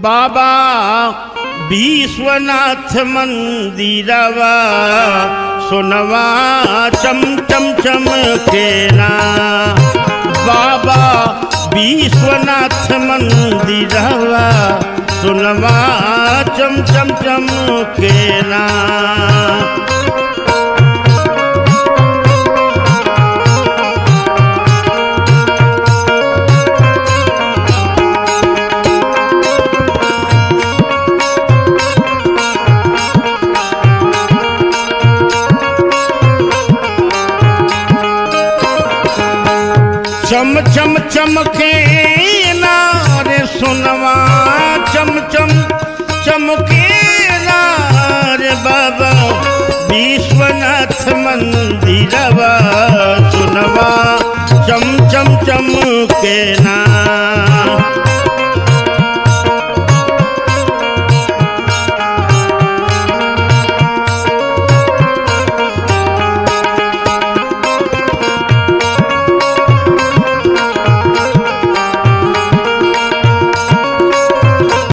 बाबा विश्वनाथ मंदिरवा सोनवा चम चम चमकेना। बाबा विश्वनाथ मंदिरवा सोनवा चम चम चमकेना। चम चम चमके ना रे सोनवा चम चम चमके ना रे बाबा विश्वनाथ मंदिरवा सोनवा चम चम चमके ना।